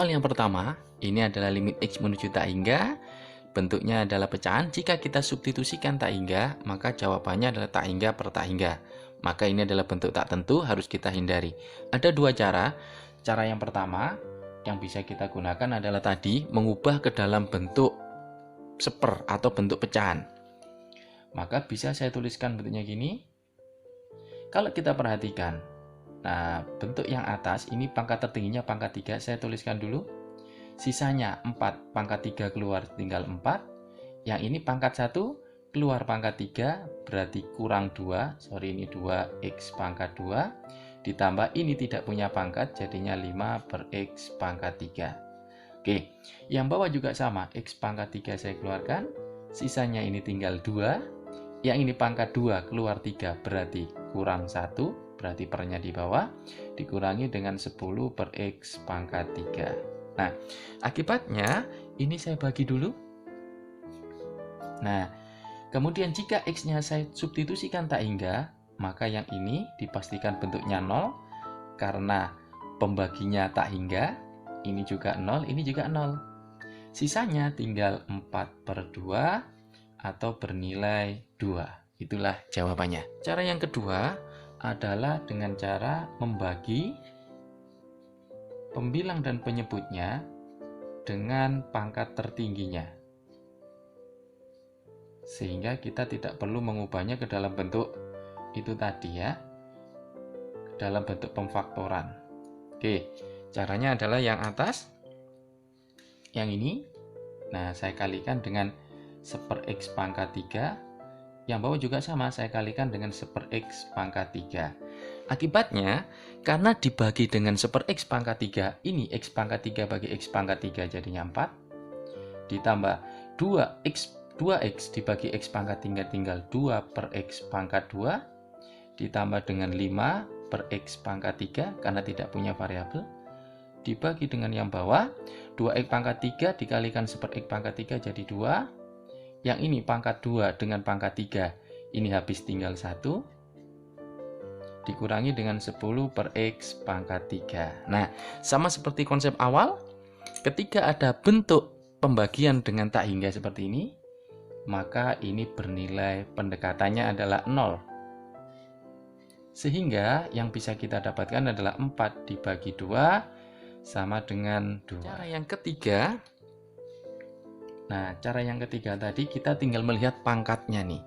Soal yang pertama, ini adalah limit X menuju tak hingga. Bentuknya adalah pecahan. Jika kita substitusikan tak hingga, maka jawabannya adalah tak hingga per tak hingga. Maka ini adalah bentuk tak tentu, harus kita hindari. Ada dua cara. Cara yang pertama yang bisa kita gunakan adalah tadi mengubah ke dalam bentuk seper atau bentuk pecahan. Maka bisa saya tuliskan bentuknya gini. Kalau kita perhatikan, nah bentuk yang atas ini pangkat tertingginya pangkat 3, saya tuliskan dulu. Sisanya 4, pangkat 3 keluar tinggal 4. Yang ini pangkat 1 keluar pangkat 3, berarti kurang 2. Sorry, ini 2x pangkat 2. Ditambah ini tidak punya pangkat, jadinya 5 per x pangkat 3. Oke, yang bawah juga sama, x pangkat 3 saya keluarkan. Sisanya ini tinggal 2. Yang ini pangkat 2 keluar 3, berarti kurang 1. Berarti pernya di bawah, dikurangi dengan 10 per x pangkat 3. Nah, akibatnya ini saya bagi dulu. Nah, kemudian jika x-nya saya substitusikan tak hingga, maka yang ini dipastikan bentuknya 0, karena pembaginya tak hingga. Ini juga 0, ini juga 0. Sisanya tinggal 4 per 2 atau bernilai 2. Itulah jawabannya. Cara yang kedua adalah dengan cara membagi pembilang dan penyebutnya dengan pangkat tertingginya, sehingga kita tidak perlu mengubahnya ke dalam bentuk itu tadi ya, dalam bentuk pemfaktoran. Oke, caranya adalah yang atas, yang ini. Nah, saya kalikan dengan 1 x pangkat 3. Yang bawah juga sama, saya kalikan dengan 1 x pangkat 3. Akibatnya, karena dibagi dengan 1 x pangkat 3, ini x pangkat 3 bagi x pangkat 3 jadinya 4. Ditambah 2x dibagi x pangkat 3 tinggal 2 per x pangkat 2. Ditambah dengan 5 per x pangkat 3 karena tidak punya variabel. Dibagi dengan yang bawah, 2x pangkat 3 dikalikan 1 x pangkat 3 jadi 2. Yang ini pangkat 2 dengan pangkat 3, ini habis tinggal 1. Dikurangi dengan 10 per x pangkat 3. Nah, sama seperti konsep awal, ketika ada bentuk pembagian dengan tak hingga seperti ini, maka ini bernilai pendekatannya adalah 0. Sehingga yang bisa kita dapatkan adalah 4 dibagi 2 sama dengan 2. Cara yang ketiga, cara yang ketiga tadi kita tinggal melihat pangkatnya nih.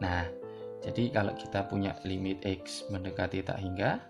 Nah, jadi kalau kita punya limit x mendekati tak hingga,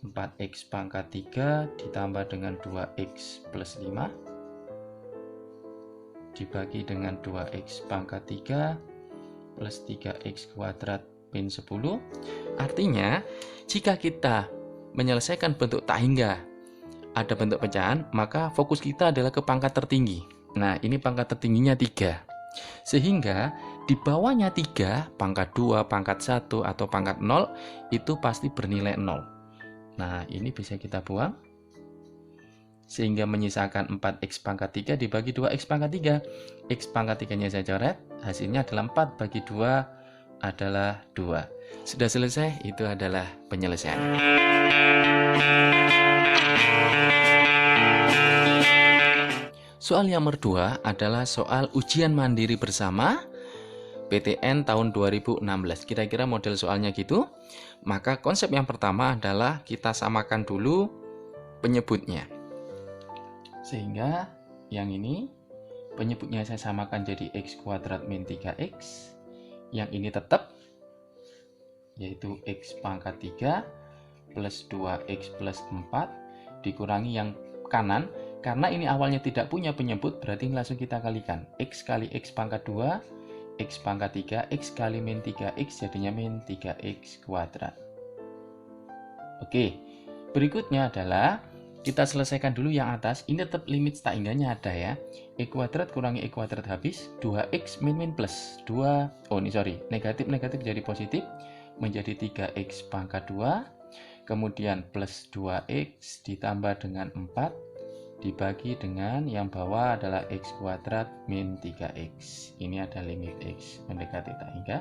4x pangkat 3 ditambah dengan 2x plus 5 dibagi dengan 2x pangkat 3 plus 3x kuadrat min 10. Artinya, jika kita menyelesaikan bentuk tak hingga ada bentuk pecahan, maka fokus kita adalah ke pangkat tertinggi. Nah, ini pangkat tertingginya 3. Sehingga di bawahnya 3, pangkat 2, pangkat 1, atau pangkat 0, itu pasti bernilai 0. Nah, ini bisa kita buang. Sehingga menyisakan 4x pangkat 3 dibagi 2x pangkat 3. X pangkat 3-nya saya coret, hasilnya adalah 4 bagi 2 adalah 2. Sudah selesai, itu adalah penyelesaian. Soal yang nomor 2 adalah soal ujian mandiri bersama PTN tahun 2016. Kira-kira model soalnya gitu. Maka konsep yang pertama adalah kita samakan dulu penyebutnya. Sehingga yang ini penyebutnya saya samakan jadi x kuadrat min 3x. Yang ini tetap, yaitu x pangkat 3 plus 2x plus 4 dikurangi yang kanan. Karena ini awalnya tidak punya penyebut, berarti langsung kita kalikan. X kali x pangkat 2, x pangkat 3, x kali min 3x jadinya min 3x kuadrat. Oke, berikutnya adalah kita selesaikan dulu yang atas. Ini tetap limit tak hingganya ada ya. E kuadrat kurangi e kuadrat habis, 2x min min plus 2, negatif jadi positif, menjadi 3x pangkat 2, kemudian plus 2x ditambah dengan 4, dibagi dengan yang bawah adalah x kuadrat min 3x. Ini ada limit x mendekati tak hingga.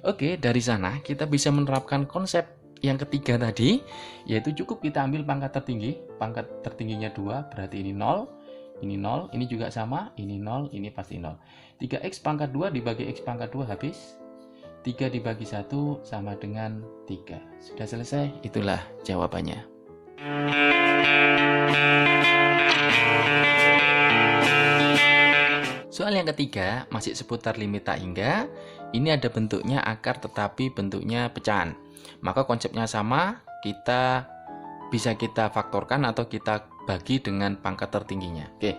Oke, dari sana kita bisa menerapkan konsep yang ketiga tadi, yaitu cukup kita ambil pangkat tertinggi. Pangkat tertingginya 2, berarti ini 0, ini juga sama, ini 0, ini pasti 0. 3x pangkat 2 dibagi x pangkat 2 habis. 3 dibagi 1 sama dengan 3. Sudah selesai, itulah jawabannya. Soal yang ketiga, masih seputar limit tak hingga. Ini ada bentuknya akar tetapi bentuknya pecahan. Maka konsepnya sama, bisa kita faktorkan atau kita bagi dengan pangkat tertingginya. Oke,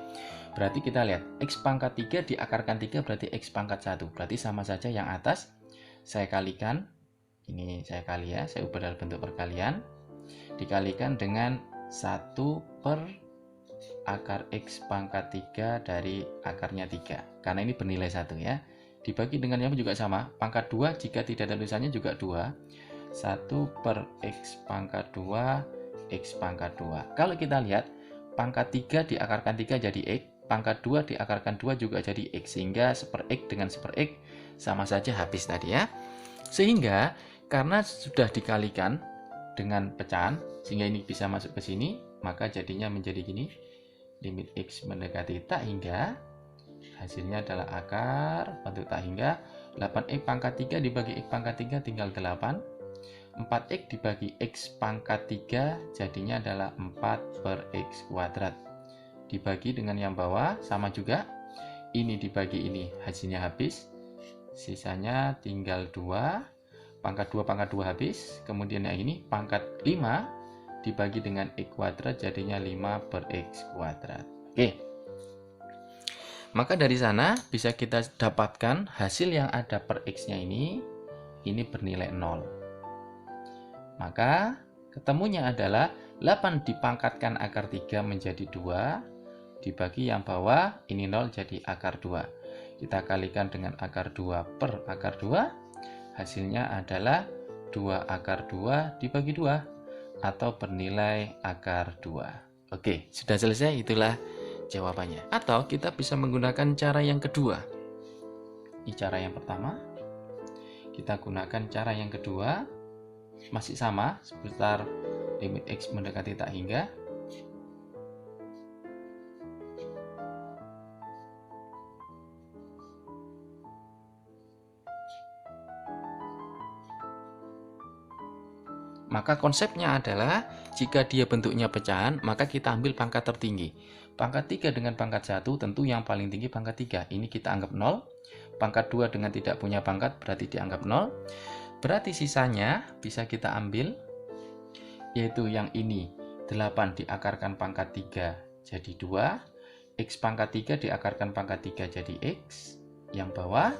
berarti kita lihat, x pangkat 3 diakarkan 3 berarti x pangkat 1. Berarti sama saja yang atas, saya kalikan, ini saya kali ya, saya ubah dalam bentuk perkalian, dikalikan dengan 1 per akar x pangkat 3 dari akarnya 3. Karena ini bernilai 1 ya. Dibagi dengan yang juga sama, pangkat 2 jika tidak ada tulisannya juga 2. 1 per x pangkat 2, x pangkat 2. Kalau kita lihat, pangkat 3 diakarkan 3 jadi x, pangkat 2 diakarkan 2 juga jadi x, sehingga 1/x dengan 1/x sama saja habis tadi ya. Sehingga karena sudah dikalikan dengan pecahan, sehingga ini bisa masuk ke sini, maka jadinya menjadi gini. Limit x mendekati tak hingga, hasilnya adalah akar bentuk tak hingga. 8x pangkat 3 dibagi x pangkat 3 tinggal 8. 4x dibagi x pangkat 3 jadinya adalah 4 per x kuadrat. Dibagi dengan yang bawah sama juga. Ini dibagi ini hasilnya habis. Sisanya tinggal 2. Pangkat 2 habis. Kemudian yang ini pangkat 5 dibagi dengan x kuadrat jadinya 5 per x kuadrat. Oke. Maka dari sana bisa kita dapatkan hasil yang ada per x-nya ini bernilai 0. Maka ketemunya adalah 8 dipangkatkan akar 3 menjadi 2, dibagi yang bawah, ini 0 jadi akar 2. Kita kalikan dengan akar 2 per akar 2, hasilnya adalah 2 akar 2 dibagi 2, atau bernilai akar 2. Oke, sudah selesai, itulah jawabannya. Atau kita bisa menggunakan cara yang kedua. Ini cara yang pertama. Kita gunakan cara yang kedua. Masih sama, seputar limit x mendekati tak hingga. Maka konsepnya adalah jika dia bentuknya pecahan, maka kita ambil pangkat tertinggi. Pangkat 3 dengan pangkat 1 tentu yang paling tinggi pangkat 3. Ini kita anggap 0. Pangkat 2 dengan tidak punya pangkat berarti dianggap 0. Berarti sisanya bisa kita ambil, yaitu yang ini 8 diakarkan pangkat 3 jadi 2. X pangkat 3 diakarkan pangkat 3 jadi x. Yang bawah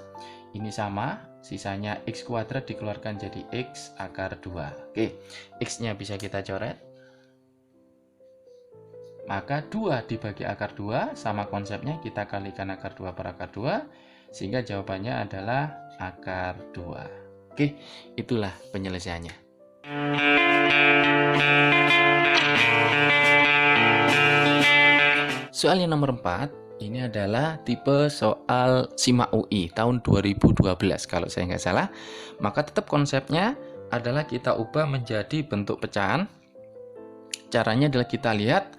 ini sama, sisanya x kuadrat dikeluarkan jadi x akar 2. Oke, x-nya bisa kita coret. Maka 2 dibagi akar 2, sama konsepnya kita kalikan akar 2 per akar 2, sehingga jawabannya adalah akar 2. Oke, itulah penyelesaiannya. Soal yang nomor 4. Ini adalah tipe soal SIMAK UI tahun 2012 kalau saya nggak salah. Maka tetap konsepnya adalah kita ubah menjadi bentuk pecahan. Caranya adalah kita lihat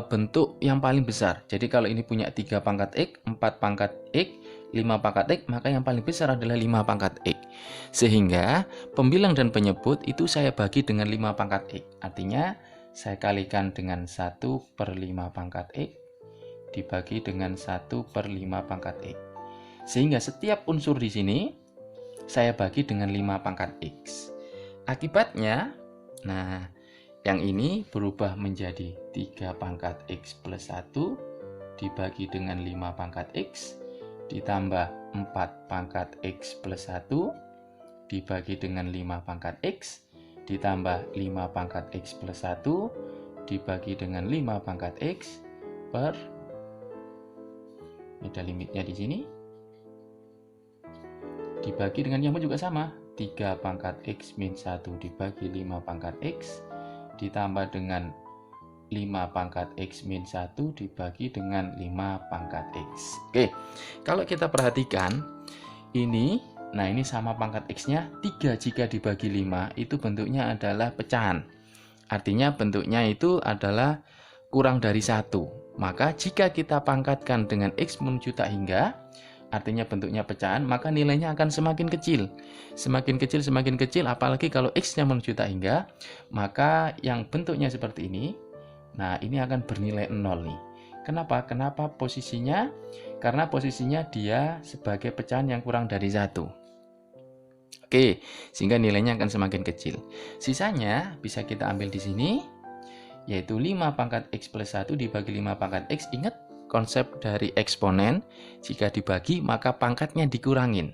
bentuk yang paling besar. Jadi kalau ini punya 3 pangkat x, 4 pangkat x, 5 pangkat x, maka yang paling besar adalah 5 pangkat x. Sehingga pembilang dan penyebut itu saya bagi dengan 5 pangkat x. Artinya saya kalikan dengan 1 per 5 pangkat x dibagi dengan 1 per 5 pangkat x. Sehingga setiap unsur di sini saya bagi dengan 5 pangkat x. Akibatnya, nah, yang ini berubah menjadi 3 pangkat x plus 1 dibagi dengan 5 pangkat x ditambah 4 pangkat x plus 1 dibagi dengan 5 pangkat x ditambah 5 pangkat x plus 1 dibagi dengan 5 pangkat x per, ini ada limitnya di sini, dibagi dengan yang juga sama, 3 pangkat x min 1 dibagi 5 pangkat x ditambah dengan 5 pangkat x min 1 dibagi dengan 5 pangkat x. Oke, kalau kita perhatikan, ini Nah, ini sama pangkat X-nya 3 jika dibagi 5 itu bentuknya adalah pecahan. Artinya bentuknya itu adalah kurang dari 1. Maka jika kita pangkatkan dengan X menuju tak hingga, artinya bentuknya pecahan, maka nilainya akan semakin kecil. Semakin kecil, apalagi kalau X-nya menuju tak hingga, maka yang bentuknya seperti ini, nah ini akan bernilai 0 nih. Kenapa? Kenapa posisinya? Karena posisinya dia sebagai pecahan yang kurang dari 1. Oke, sehingga nilainya akan semakin kecil. Sisanya bisa kita ambil di sini, yaitu 5 pangkat X plus 1 dibagi 5 pangkat X. Ingat konsep dari eksponen, jika dibagi maka pangkatnya dikurangin.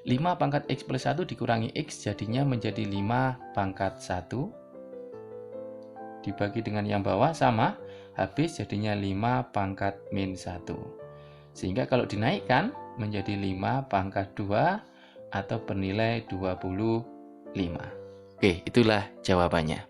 5 pangkat X plus 1 dikurangi X jadinya menjadi 5 pangkat 1. Dibagi dengan yang bawah sama, habis jadinya 5 pangkat min 1. Sehingga kalau dinaikkan menjadi 5 pangkat 2 atau bernilai 25. Oke, itulah jawabannya.